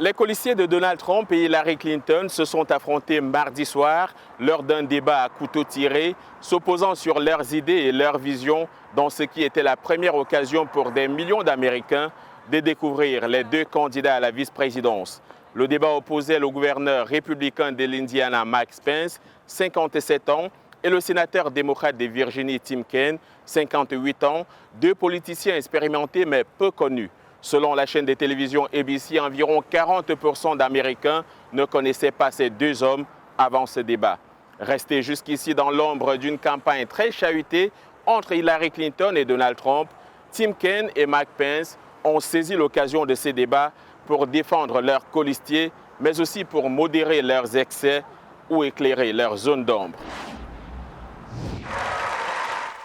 Les colistiers de Donald Trump et Hillary Clinton se sont affrontés mardi soir lors d'un débat à couteau tiré, s'opposant sur leurs idées et leurs visions dans ce qui était la première occasion pour des millions d'Américains de découvrir les deux candidats à la vice-présidence. Le débat opposait le gouverneur républicain de l'Indiana, Mike Pence, 57 ans, et le sénateur démocrate de Virginie, Tim Kaine, 58 ans, deux politiciens expérimentés mais peu connus. Selon la chaîne de télévision ABC, environ 40% d'Américains ne connaissaient pas ces deux hommes avant ce débat. Restés jusqu'ici dans l'ombre d'une campagne très chahutée entre Hillary Clinton et Donald Trump, Tim Kaine et Mike Pence ont saisi l'occasion de ces débats pour défendre leurs colistiers, mais aussi pour modérer leurs excès ou éclairer leurs zones d'ombre.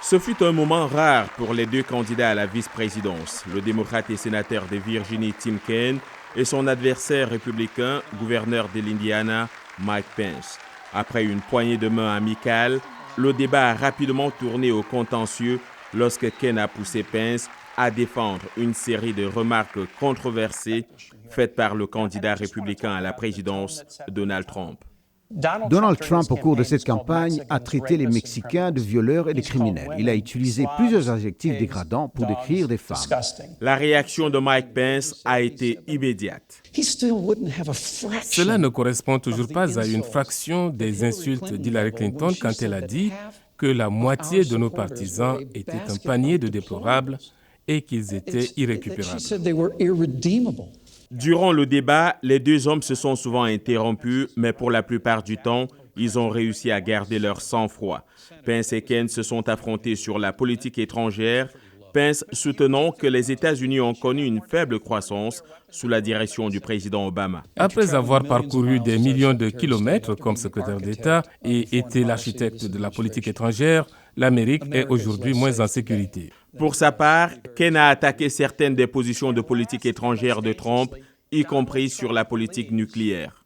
Ce fut un moment rare pour les deux candidats à la vice-présidence, le démocrate et sénateur de Virginie, Tim Kaine, et son adversaire républicain, gouverneur de l'Indiana, Mike Pence. Après une poignée de main amicale, le débat a rapidement tourné au contentieux lorsque Kaine a poussé Pence à défendre une série de remarques controversées faites par le candidat républicain à la présidence, Donald Trump. Donald Trump, au cours de cette campagne, a traité les Mexicains de violeurs et de criminels. Il a utilisé plusieurs adjectifs dégradants pour décrire des femmes. La réaction de Mike Pence a été immédiate. Cela ne correspond toujours pas à une fraction des insultes d'Hillary Clinton quand elle a dit que la moitié de nos partisans étaient un panier de déplorables et qu'ils étaient irrécupérables. Durant le débat, les deux hommes se sont souvent interrompus, mais pour la plupart du temps, ils ont réussi à garder leur sang-froid. Pence et Kaine se sont affrontés sur la politique étrangère, Pence soutenant que les États-Unis ont connu une faible croissance sous la direction du président Obama. Après avoir parcouru des millions de kilomètres comme secrétaire d'État et été l'architecte de la politique étrangère, l'Amérique est aujourd'hui moins en sécurité. Pour sa part, Kaine a attaqué certaines des positions de politique étrangère de Trump, y compris sur la politique nucléaire.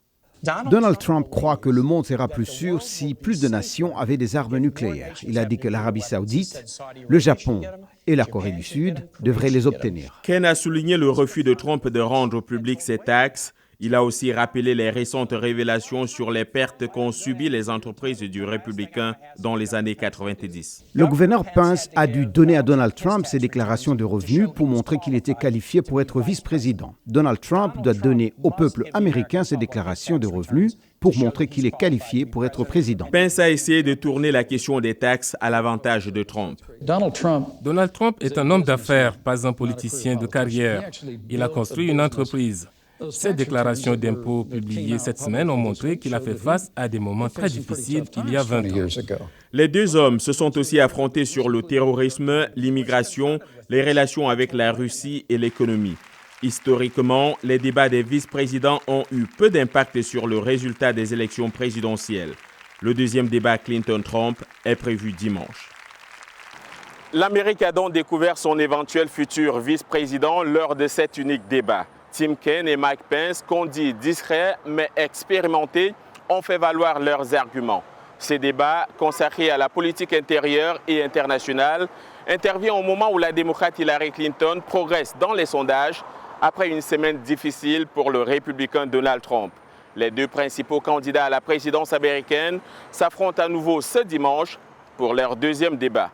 Donald Trump croit que le monde sera plus sûr si plus de nations avaient des armes nucléaires. Il a dit que l'Arabie saoudite, le Japon et la Corée du Sud devraient les obtenir. Kaine a souligné le refus de Trump de rendre public ces taxes. Il a aussi rappelé les récentes révélations sur les pertes qu'ont subies les entreprises du républicain dans les années 90. Le gouverneur Pence a dû donner à Donald Trump ses déclarations de revenus pour montrer qu'il était qualifié pour être vice-président. Donald Trump doit donner au peuple américain ses déclarations de revenus pour montrer qu'il est qualifié pour être président. Pence a essayé de tourner la question des taxes à l'avantage de Trump. Donald Trump est un homme d'affaires, pas un politicien de carrière. Il a construit une entreprise. Ces déclarations d'impôts publiées cette semaine ont montré qu'il a fait face à des moments très difficiles il y a 20 ans. Les deux hommes se sont aussi affrontés sur le terrorisme, l'immigration, les relations avec la Russie et l'économie. Historiquement, les débats des vice-présidents ont eu peu d'impact sur le résultat des élections présidentielles. Le deuxième débat Clinton-Trump est prévu dimanche. L'Amérique a donc découvert son éventuel futur vice-président lors de cet unique débat. Tim Kaine et Mike Pence, qu'on dit discrets mais expérimentés, ont fait valoir leurs arguments. Ces débats, consacrés à la politique intérieure et internationale, interviennent au moment où la démocrate Hillary Clinton progresse dans les sondages après une semaine difficile pour le républicain Donald Trump. Les deux principaux candidats à la présidence américaine s'affrontent à nouveau ce dimanche pour leur deuxième débat.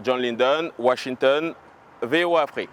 John Linden, Washington, VOA Afrique.